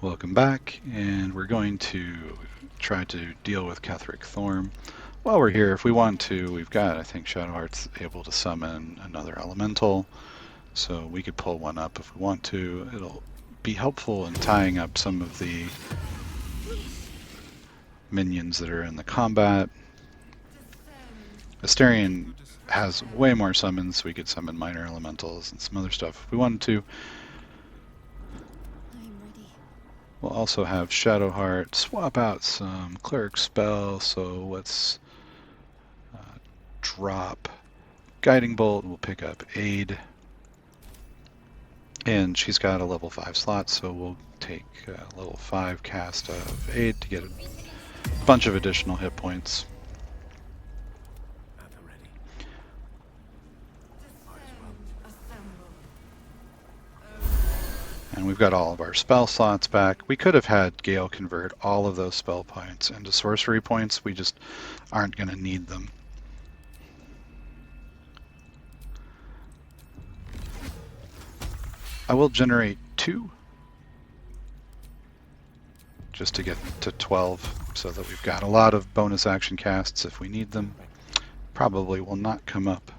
Welcome back, and we're going to try to deal with Ketheric Thorm. While we're here, if we want to, we've got, I think, Shadowheart's able to summon another elemental, so we could pull one up if we want to. It'll be helpful in tying up some of the minions that are in the combat. Asterion has way more summons, so we could summon minor elementals and some other stuff if we wanted to. We'll also have Shadowheart swap out some cleric spells, so let's drop Guiding Bolt. We'll pick up Aid, and she's got a level 5 slot, so we'll take a level 5 cast of Aid to get a bunch of additional hit points. And we've got all of our spell slots back. We could have had Gale convert all of those spell points into sorcery points. We just aren't going to need them. I will generate 2 just to get to 12 so that we've got a lot of bonus action casts if we need them. Probably will not come up.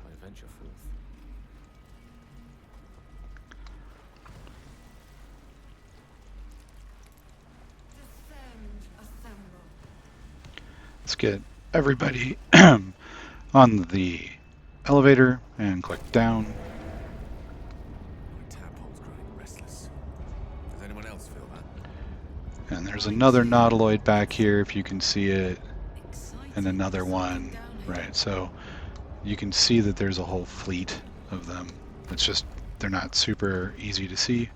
Let's get everybody on the elevator and click down. And there's another nautiloid back here if you can see it, and another one, right? So you can see that there's a whole fleet of them. It's just they're not super easy to see.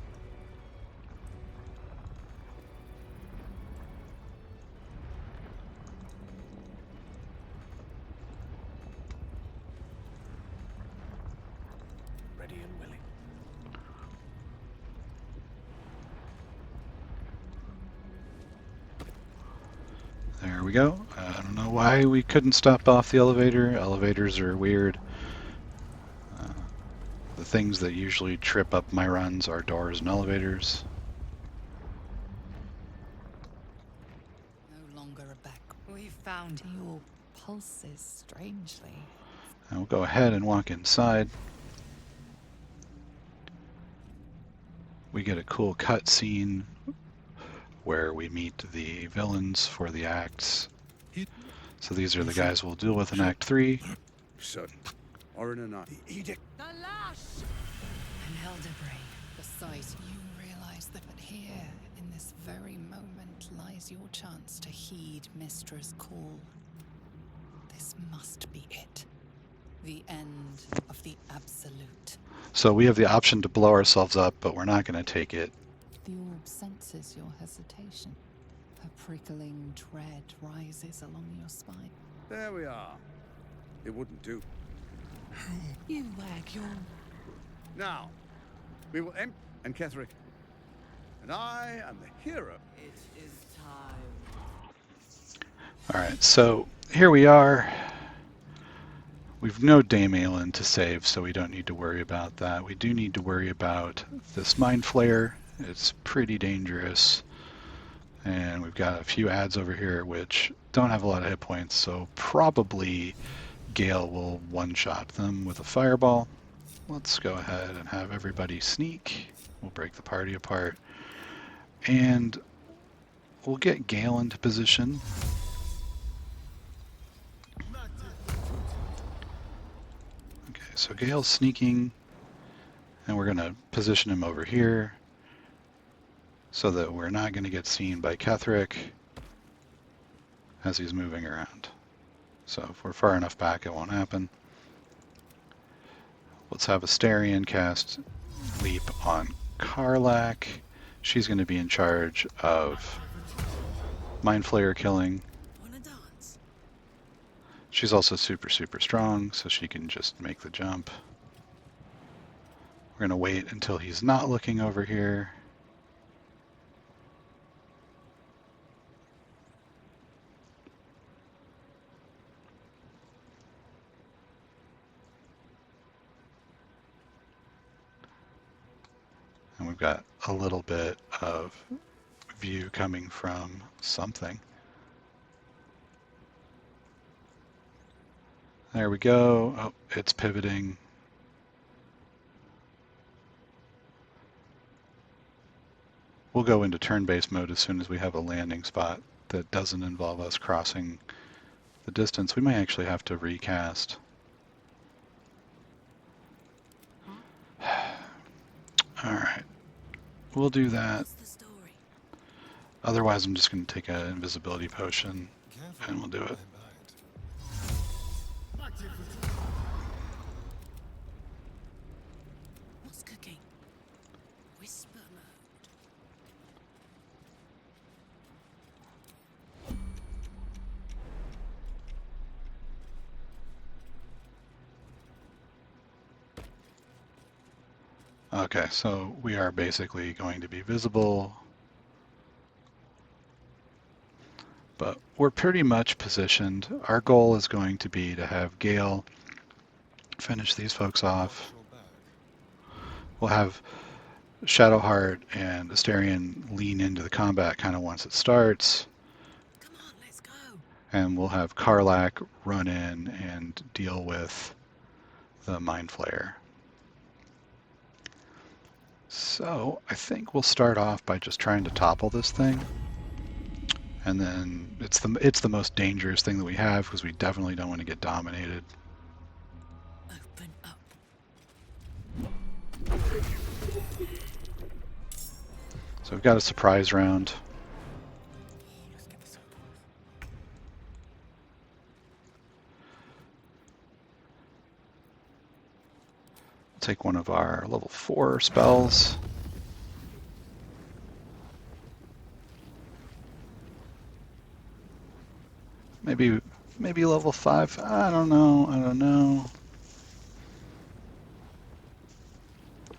There we go. I don't know why we couldn't stop off the elevator. Elevators are weird. The things that usually trip up my runs are doors and elevators. No longer a back. We found your pulses strangely. And we'll go ahead and walk inside. We get a cool cutscene where we meet the villains for the acts. So these are the guys we'll deal with in Act 3. Son, or in the edict. The lash! And Elderbrain, the sight, you realize that here, in this very moment, lies your chance to heed Mistra's call. This must be it. The end of the absolute. So we have the option to blow ourselves up, but we're not going to take it. The orb senses your hesitation. A prickling dread rises along your spine. There we are. It wouldn't do. You wag your... Now, we will and Ketheric. And I am the hero. It is time. Alright, so here we are. We've no Dame Aelin to save, so we don't need to worry about that. We do need to worry about this Mind Flayer. It's pretty dangerous. And we've got a few ads over here which don't have a lot of hit points, so probably Gale will one-shot them with a fireball. Let's go ahead and have everybody sneak. We'll break the party apart. And we'll get Gale into position. Okay, so Gale's sneaking, and we're going to position him over here so that we're not going to get seen by Ketheric as he's moving around. So if we're far enough back, it won't happen. Let's have Asterion cast Leap on Karlach. She's going to be in charge of Mind Flayer killing. She's also super strong, so she can just make the jump. We're going to wait until he's not looking over here. And we've got a little bit of view coming from something. There we go. Oh, it's pivoting. We'll go into turn-based mode as soon as we have a landing spot that doesn't involve us crossing the distance. We might actually have to recast. Alright, we'll do that. Otherwise I'm just going to take an invisibility potion and we'll do it. What's cooking? Whisper mode. Okay, so we are basically going to be visible, but we're pretty much positioned. Our goal is going to be to have Gale finish these folks off. We'll have Shadowheart and Asterion lean into the combat kind of once it starts. Come on, let's go. And we'll have Karlach run in and deal with the Mind Flayer. So I think we'll start off by just trying to topple this thing. And then it's the most dangerous thing that we have because we definitely don't want to get dominated. Open up. So we've got a surprise round. We'll take one of our level 4 spells. Maybe level 5. I don't know.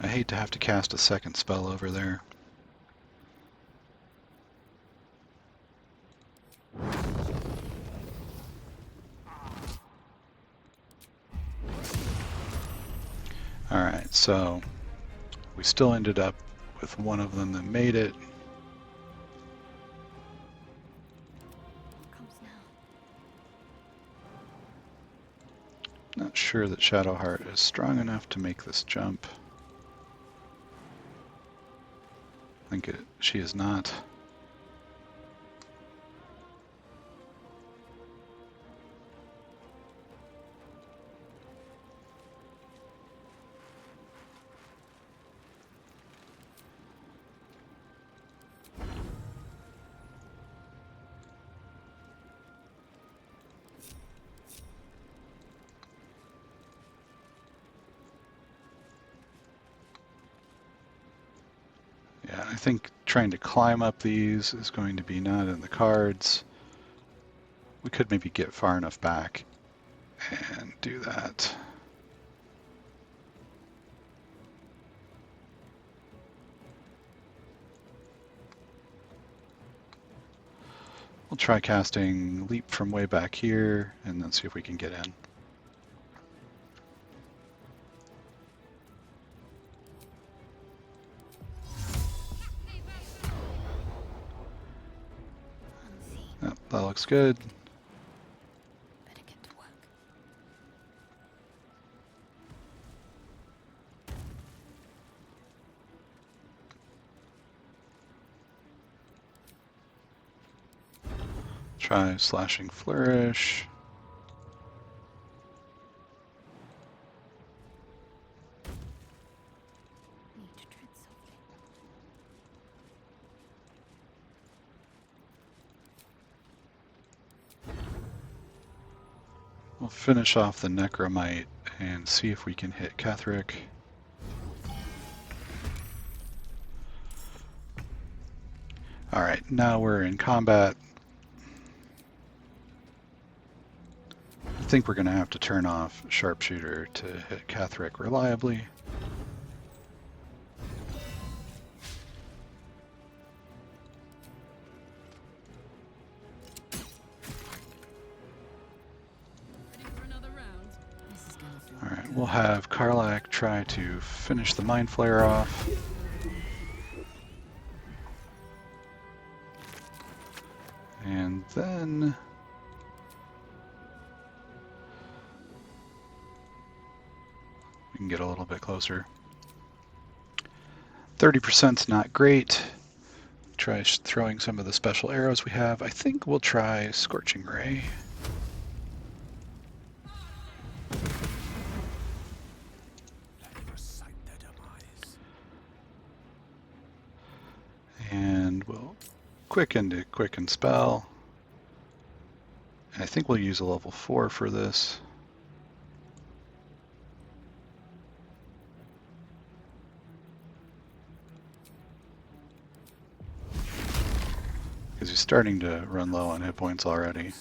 I hate to have to cast a second spell over there. Alright, so we still ended up with one of them that made it. Not sure that Shadowheart is strong enough to make this jump. I think she is not. Yeah, I think trying to climb up these is going to be not in the cards. We could maybe get far enough back and do that. We'll try casting Leap from way back here and then see if we can get in. Yep, that looks good. Better get to work. Try Slashing Flourish. Need to tread softly. We'll finish off the Necromite and see if we can hit Ketheric. Alright, now we're in combat. I think we're going to have to turn off Sharpshooter to hit Ketheric reliably. Ready for another round? This is gonna feel Alright, good. we'll have Karlach try to finish the Mind Flayer off. then we can get a little bit closer. 30% is not great. Try throwing some of the special arrows we have. I think we'll try Scorching Ray. And we'll quicken spell. And I think we'll use a level 4 for this. Because he's starting to run low on hit points already.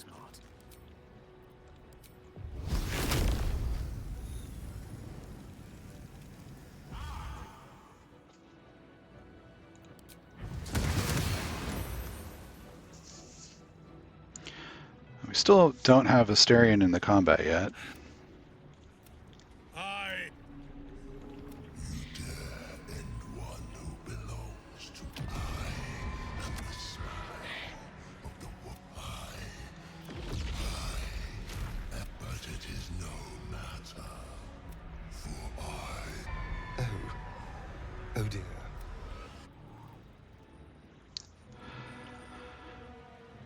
We still don't have Asterion in the combat yet. Oh dear.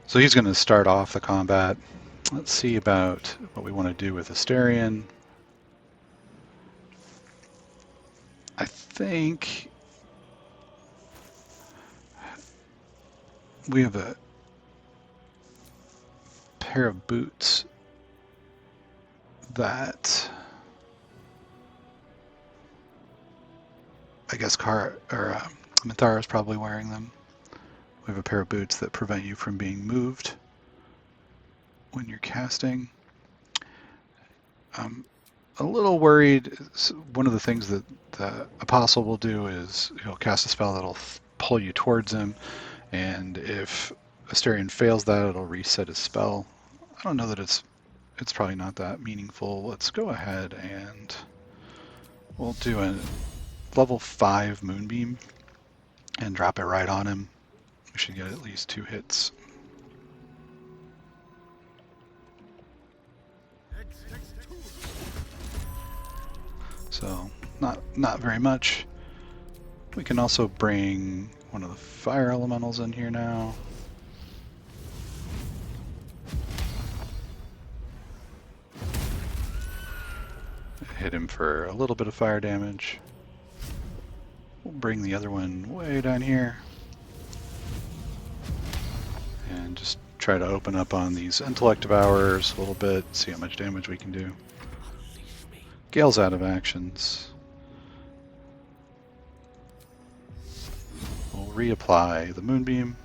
So he's going to start off the combat. Let's see about what we want to do with Asterion. I think we have a pair of boots that I guess Minthara's probably wearing them. We have a pair of boots that prevent you from being moved when you're casting. I'm a little worried. One of the things that the Apostle will do is he'll cast a spell that'll pull you towards him, and if Asterion fails that, it'll reset his spell. I don't know that it's probably not that meaningful. Let's go ahead and we'll do a level 5 Moonbeam and drop it right on him. We should get at least 2 hits. So not very much. We can also bring one of the fire elementals in here now. Hit him for a little bit of fire damage. We'll bring the other one way down here. And just try to open up on these intellect devourers a little bit, see how much damage we can do. Gale's out of actions. We'll reapply the Moonbeam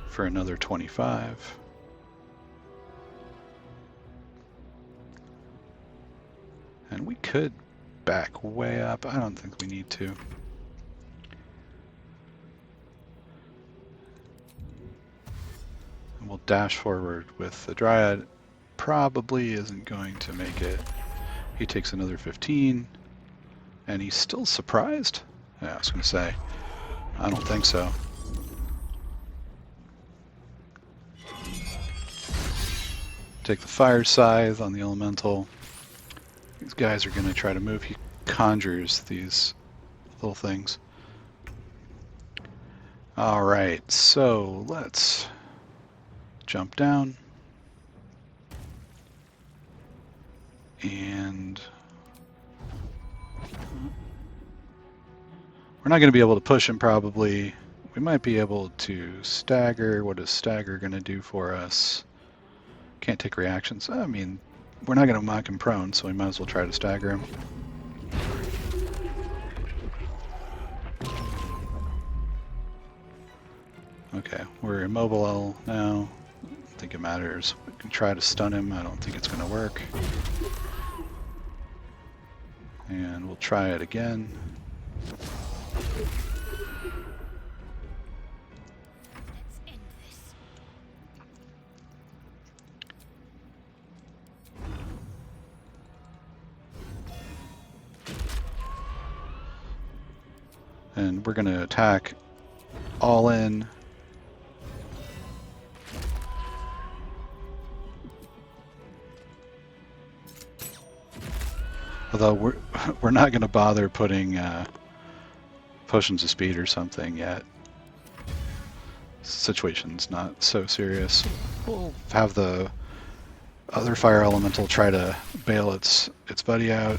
for another 25. And we could back way up. I don't think we need to. And we'll dash forward with the Dryad. Probably isn't going to make it. He takes another 15. And he's still surprised? Yeah, I was going to say. I don't think so. Take the Fire Scythe on the Elemental. These guys are going to try to move. He conjures these little things. Alright, so let's jump down. And we're not going to be able to push him probably. We might be able to stagger. What is stagger going to do for us? Can't take reactions. I mean, we're not going to mock him prone, so we might as well try to stagger him. Okay, we're immobile now. I don't think it matters. We can try to stun him. I don't think it's going to work. And we'll try it again. And we're going to attack all in Although we're not going to bother putting potions of speed or something yet. Situation's not so serious. We'll have the other fire elemental try to bail its buddy out.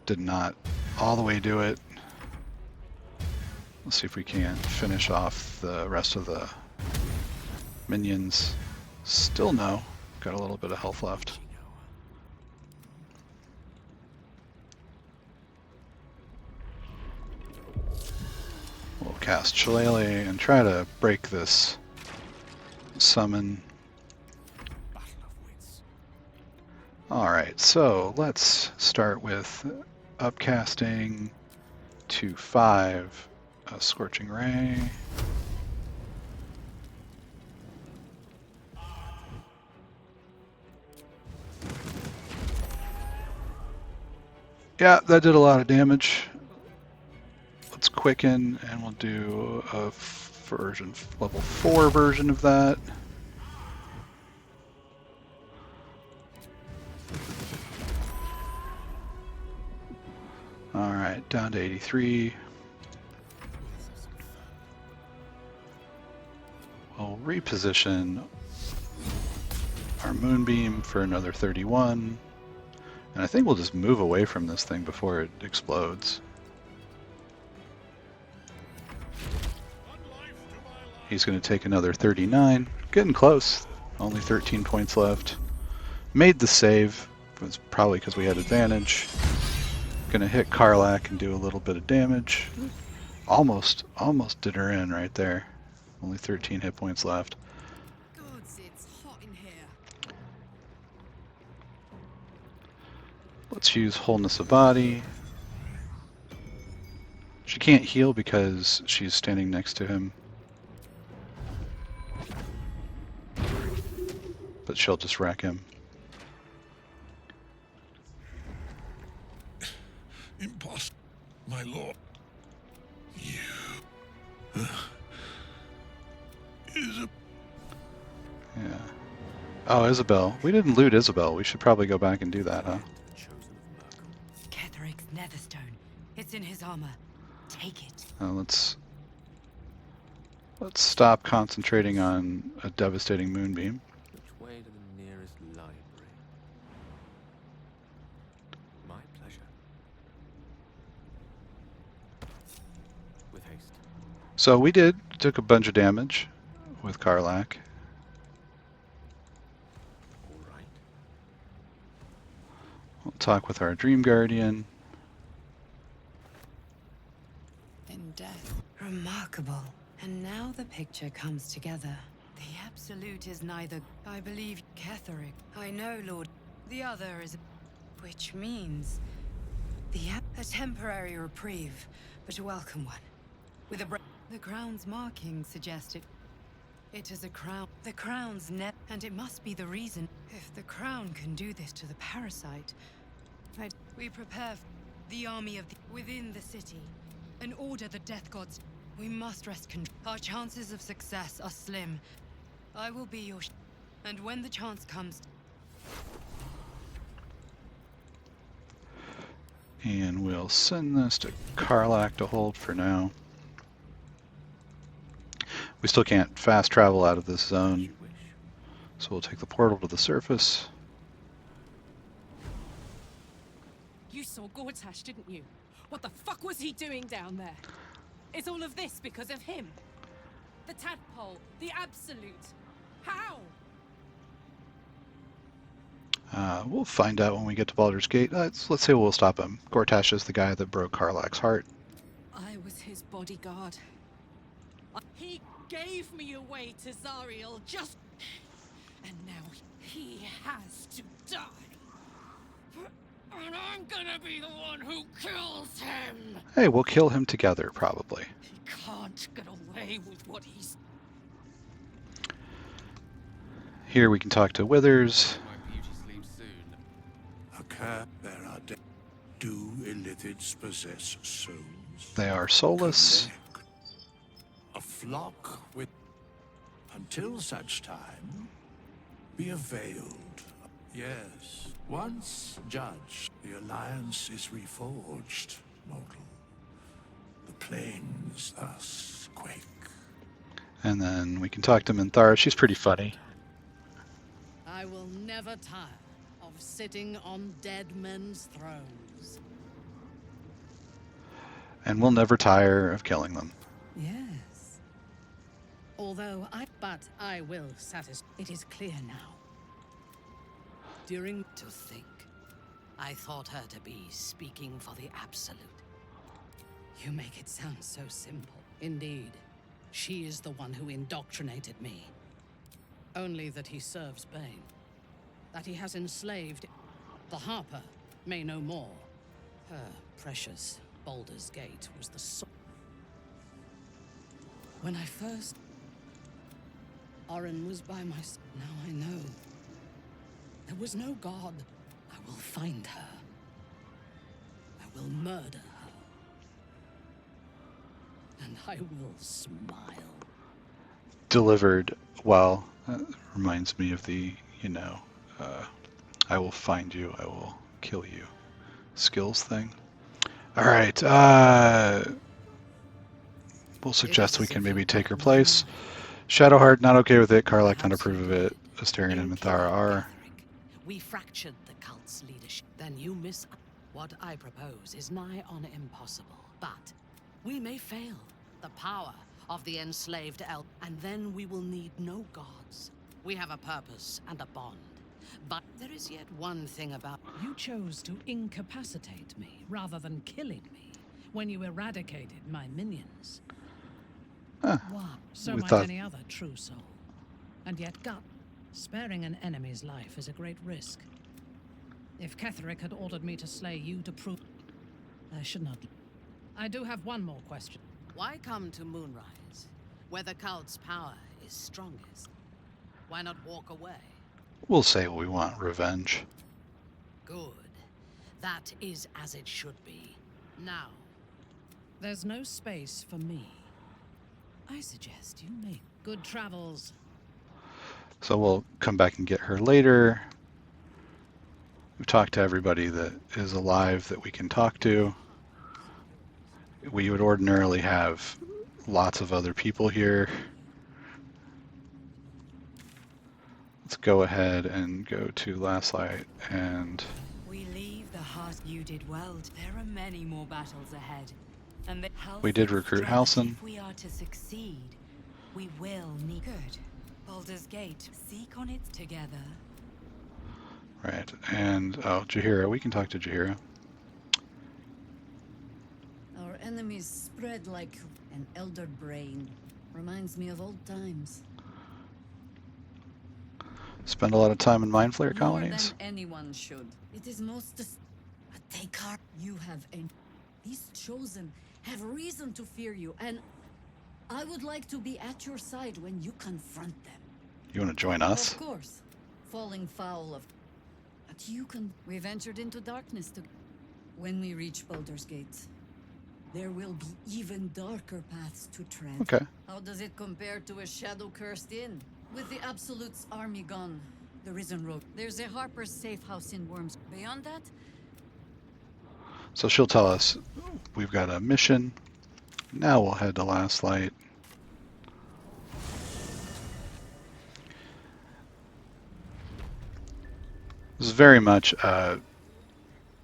Did not all the way do it. Let's see if we can finish off the rest of the minions. Still no. Got a little bit of health left. We'll cast Shillelagh and try to break this summon. Alright, so let's start with upcasting to 5 a Scorching Ray. Yeah, that did a lot of damage. Let's quicken and we'll do a level 4 version of that. Alright, down to 83. We'll reposition our Moonbeam for another 31. And I think we'll just move away from this thing before it explodes. He's going to take another 39. Getting close. Only 13 points left. Made the save. It was probably because we had advantage. Going to hit Karlach and do a little bit of damage. Almost did her in right there. Only 13 hit points left. Gods, it's hot in here. Let's use Wholeness of Body. She can't heal because she's standing next to him. But she'll just wreck him. Impossible, my lord. You... Isabel. Yeah. Oh, Isabel. We didn't loot Isabel. We should probably go back and do that, huh? Ketheric's netherstone. It's in his armor. Take it. Let's stop concentrating on a devastating moonbeam. Which way to the nearest library? My pleasure. With haste. So we took a bunch of damage with Karlach. All right. We'll talk with our Dream Guardian. In death. Remarkable. And now the picture comes together. The Absolute is neither, I believe, Ketheric. I know, Lord. The other is... Which means... a temporary reprieve, but a welcome one. With a the crown's markings suggest it. It is a crown. The crown's net, and it must be the reason. If the crown can do this to the parasite, we prepare the army of within the city, and order the death gods. We must wrest control. Our chances of success are slim. I will be your and when the chance comes... And we'll send this to Karlach to hold for now. We still can't fast travel out of this zone, so we'll take the portal to the surface. You saw Gortash, didn't you? What the fuck was he doing down there? Is all of this because of him? The tadpole, the Absolute. How? We'll find out when we get to Baldur's Gate. Let's say we'll stop him. Gortash is the guy that broke Karlach's heart. I was his bodyguard. He gave me away to Zariel just... And now he has to die. And I'm gonna be the one who kills him! Hey, we'll kill him together, probably. He can't get away with what he's... Here we can talk to Withers. My beauty sleeps soon. A cat, there are do illithids possess souls? They are soulless. Connect. A flock with... Until such time, be a veiled, Yes. Once judged, the alliance is reforged, mortal. The plains thus quake. And then we can talk to Minthara. She's pretty funny. I will never tire of sitting on dead men's thrones. And we'll never tire of killing them. Yes. But I will satisfy. It is clear now. During to think, I thought her to be speaking for the Absolute. You make it sound so simple. Indeed, she is the one who indoctrinated me. Only that he serves Bane. That he has enslaved. The Harper may know more. Her precious Baldur's Gate was the source. When I first... Orin was by my side. Now I know. There was no god. I will find her. I will murder her. And I will smile. Delivered well. That reminds me of the, I will find you, I will kill you skills thing. All right. We'll suggest we can maybe take her place. Shadowheart, not okay with it. Karlach, not approve of it. Astarion and Minthara are. We fractured the cult's leadership. Then you miss... What I propose is nigh on impossible. But we may fail. The power of the enslaved elf. And then we will need no gods. We have a purpose and a bond. But there is yet one thing about... You chose to incapacitate me rather than killing me when you eradicated my minions. Huh. Why? So We might thought- any other true soul. And yet sparing an enemy's life is a great risk. If Ketheric had ordered me to slay you to prove... I should not... I do have one more question. Why come to Moonrise, where the cult's power is strongest? Why not walk away? We'll say what we want. Revenge. Good. That is as it should be. Now, there's no space for me. I suggest you make good travels. So we'll come back and get her later. We've talked to everybody that is alive that we can talk to. We would ordinarily have lots of other people here. Let's go ahead and go to Last Light and... We leave the heart. You did well. There are many more battles ahead. And the We did recruit Halsin. If we are to succeed, we will need... Good. Baldur's Gate. Seek on it together. Right, and Jaheira. We can talk to Jaheira. Our enemies spread like an elder brain. Reminds me of old times. Spend a lot of time in Mind Flayer More colonies. than anyone should. It is most... Take heart. You have a... These chosen have reason to fear you, and I would like to be at your side when you confront them. You want to join us? Of course. Falling foul of... But you can... We ventured into darkness to... When we reach Baldur's Gate, there will be even darker paths to tread. Okay. How does it compare to a shadow-cursed inn? With the Absolute's army gone, the Risen Road. There's a Harper's safe house in Worms. Beyond that, So she'll tell us we've got a mission. Now we'll head to Last Light. This is very much a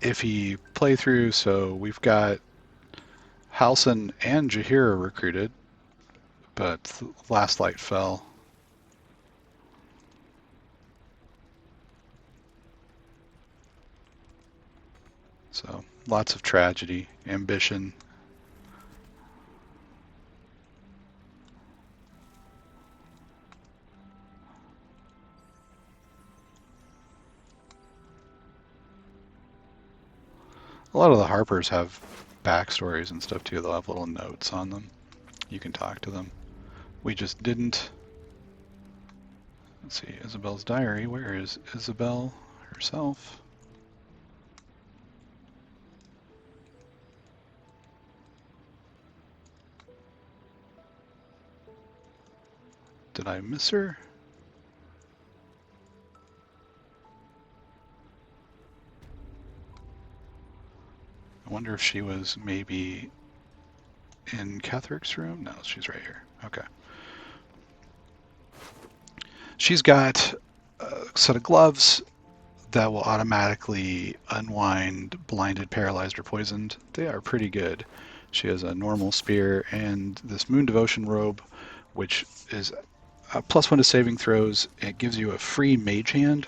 iffy playthrough, so we've got Halsin and Jaheira recruited, but Last Light fell. So lots of tragedy, ambition. A lot of the Harpers have backstories and stuff too. They'll have little notes on them. You can talk to them. We just didn't. Let's see, Isabel's diary. Where is Isabel herself? Did I miss her? wonder if she was maybe in Ketheric's room. No, she's right here. Okay. She's got a set of gloves that will automatically unwind blinded, paralyzed, or poisoned. They are pretty good. She has a normal spear and this Moon Devotion robe, which is a +1 to saving throws. It gives you a free mage hand.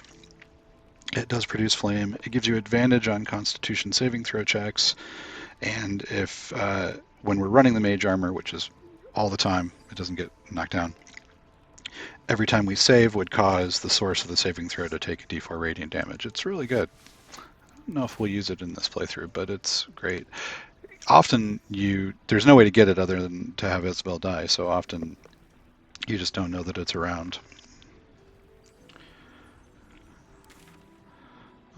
It does produce flame. It gives you advantage on Constitution saving throw checks. And if when we're running the mage armor, which is all the time, it doesn't get knocked down. Every time we save would cause the source of the saving throw to take a d4 radiant damage. It's really good. I don't know if we'll use it in this playthrough, but it's great. Often there's no way to get it other than to have Isabel die, so often you just don't know that it's around.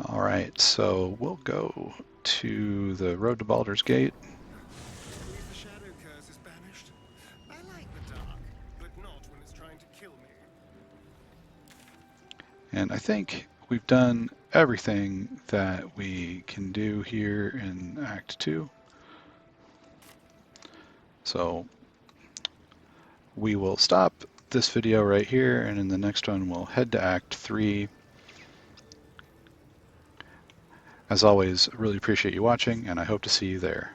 All right, so we'll go to the road to Baldur's Gate. The shadow curse is banished. I like the dark, but not when it's trying to kill me. And I think we've done everything that we can do here in Act 2. So we will stop this video right here, and in the next one we'll head to Act 3. As always, really appreciate you watching, and I hope to see you there.